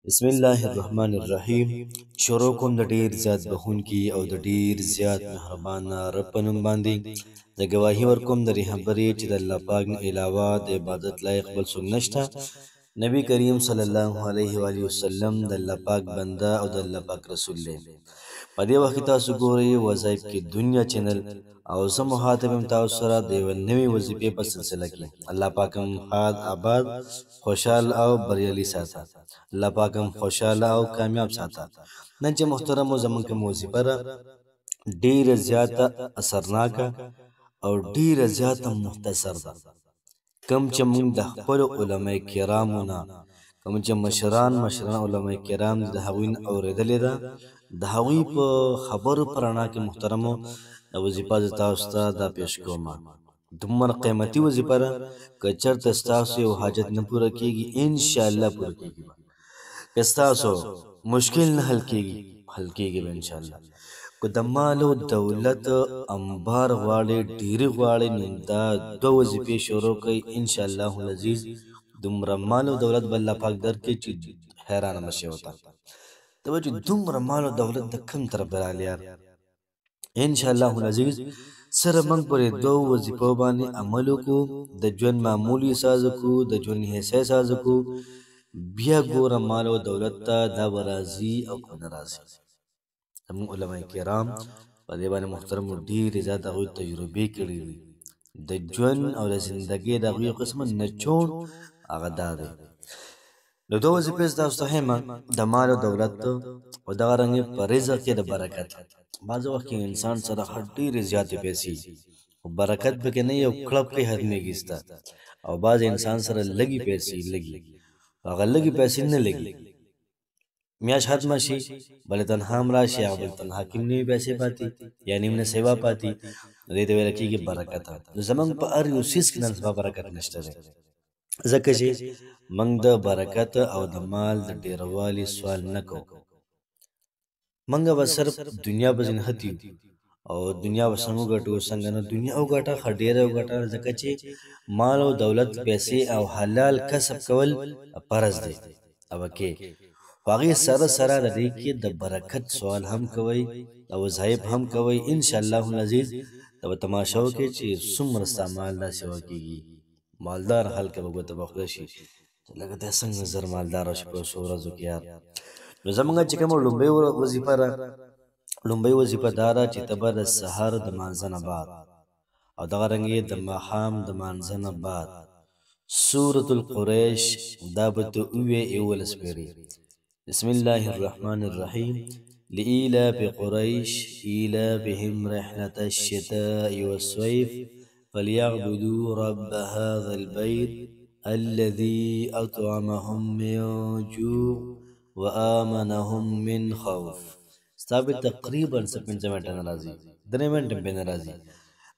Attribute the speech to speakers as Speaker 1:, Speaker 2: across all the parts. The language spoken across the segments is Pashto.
Speaker 1: بسم الله الرحمن الرحیم. شروع کوم د ډیر زیات بخونکی او د ډیر زیات مهربان رب په نوم باندې د گواهی ورکوم د رهبري چې د الله پاک نه علاوه د عبادت لایق بل څوک نشته. نبی کریم صلی الله علیه و آله وسلم د الله پاک بنده او د الله پاک رسول دی. په دې وخت تاسو ګورئ وظایف کې دنیا چینل او زه مخاطب یم تاسو سره د یوې نوې وظیفې په سلسله کې. الله پاک هم ښاد آباد خوشحال او بریالي ساته. الله پاک هم خوشحاله او کامیاب ساته. نن چې محترمو زمونږ کوم وظیفه ده ډیره زیاته اثرناکه او ډیره زیاته مختصر ده. کم چې موږ د خپلو علما کرامو نه کوم چې مشران علما کرام د هغوی نه اورېدلې ده د هغوی په خبرو په رڼا کې محترمو د وظیفه زه تاسو ته دا پیش کوم. دومره قیمتي وظیفه ده که چېرته ستاسو یو حاجت نه پوره کېږي انشاءالله پوره کېږي به. که ستاسو مشکل نه حل کېږي به انشاءالله. که د مال او دولت انبار غواړئ ډېرې غواړئ نو دا دوه وظیفې شروع کړئ انشاءالله العزیز. دومره مال او دولت به الله پاک درکړي چې حیرانه به شئ ورته. ته به چې دومره مال او دولت د کوم طرف به راغلی یار. انشاءالله العزیز سره موږ پر دوه وظیفو باندې عمل وکړو. د ژوند معمولي ساز وکړو د ژوند حصه ساز وکړو. بیا ګوره مال او دولت ته دا به راځي او که نه راځي. زموږ علما کرام په دې باندې محترم ډېرې زیات هغوی تجربې کړي دي. د ژوند او د زندګۍ د هغوی یو قسمه نچوړ هغه دا دی. نو دوه وظیفې زه تاسو ته ښیم د مال او دولت او دغه رنګې په رزق کې د برکت. بعض وخت کې انسان سره ډېرې زیاتې پیسې خو برکت پکې نه یو کړپ کې ختمېږي ستا. او بعض انسان سره لږې پیسې هغه لږې پیسې نه لګي میاشت ختمه شي بلې تنها هم راشي هغه بل تنها کې نوي پیسې پاتې یا نیم نه سیوا پاتې. دې ته ویل کېږي برکت. نو زموږ په هر یو څیز کې نن سبا برکت نشته دی ځکه چې موږ د برکت او د مال د ډېروالي سوال نه کوو. موږ به صرف دنیا به زینت یو او دنیا به څنګه وګټو څنګه نه دنیا وګټه ښه ډېره وګټه ځکه چې مال او دولت پیسې او حلال کسب کول فرض دی او کې خو هغې سره د دې کې د برکت سوال هم کوئ او وظایف هم کوئ انشاءالله العزیز. ته به تماشه وکړې چې څومره ستا مال داسې وکېږي مالدار خلک به ګوته به خوله شي چې لکه دی څنګه زر مالدار شي په څو ورځو کې یار. نو زموږ چې کومه لومړۍ وظیفه ده لومړۍ وظیفه دا ده چې ته به د سهار د مانځه نه بعد او دغه رنګې د ماښام د مانځه نه بعد سورة القریش دا به ته ووایې 11 پېړۍ. بسم الله الرحمن الرحیم لإيلاف قريش إيلافهم رحلة الشتاء والصيف فليعبدوا رب هذا البيت الذي أطعمهم من جوع وآمنهم من خوف. ستابه تقریبا 15 منټه ناراضي 3 منټه به ناراضي.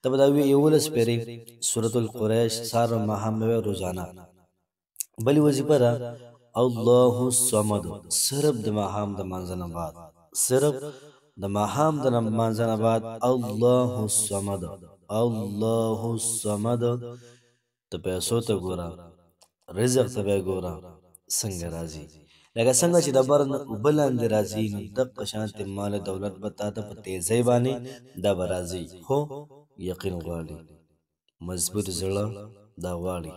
Speaker 1: تب دا 11 پېړۍ سورة القریش سار ماهم روزانه. بلی وظیفه ده الله الصمد صرف د ماهم د مانځنه بعد صرف د ماهم د مانځنه بعد الله الصمد الله الصمد. ته پیسو ته ګوره رزق ته به ګوره څنګه راځي لکه څنګه چې د بر نه اوبه لاندې راځي نو دغه شانتې مال دولت به تا ته په تیزۍ باندې دا به راځي. خو یقین غواړي مضبوط زړه دا غواړي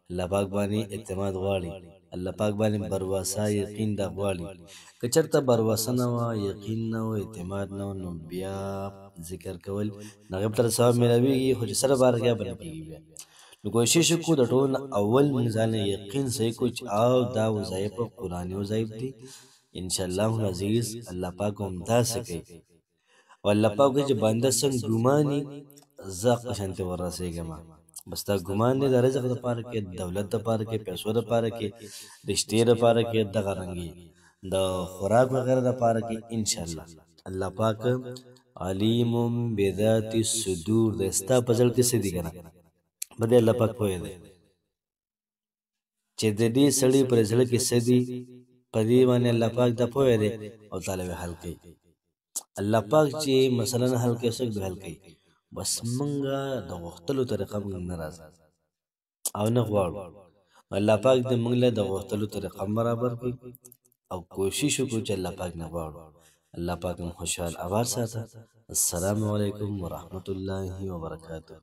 Speaker 1: الله پاک باندې اعتماد غواړي الله پاک باندې برواسه یقین دا غواړي. که چېرته برواسه نه وه یقین نه و اعتماد نه و نو بیا ذکر کول هغې په ته ثواب میلاویږي خو چې سره بارګیا به نه کېږي بیا. نو کوشش وکړو د ټول اول موږ ځان یقین صحیح کړو چې او دا وظایف قرآني وظایف دي انشاءالله العزیز. الله پاک هم داسې کوي او الله پاک وایي چې بنده څنګه ګماني زه هغه شانتې وررسېږم. بس دا ګمان دی د رزق دپاره کې دولت دپاره کې پیسو دپاره کې رشتې دپاره کې دغه رنګې د خوراک وغیره دپاره کې انشاءالله. الله پاک علیم بذات الصدور دی. ستا په زړه کې څه دي که نه په دې الله پاک پوهه دی چې د دې سړي پر زړه کې څه دي په دې باندې الله پاک دا پوهه دی او تعالی به حل کوي. الله پاک چې مثلا حل کوي څوک به حل کوي بس منګه د غوښتلو طریقه موږ نه راځي او نه غواړو. الله پاک دې موږ له د غوښتلو طریقه برابر کړي او کوشش وکړو چې الله پاک نه غواړو. الله پاک مو خوشحال آباد ساته. السلام علیکم ورحمت الله وبرکاته.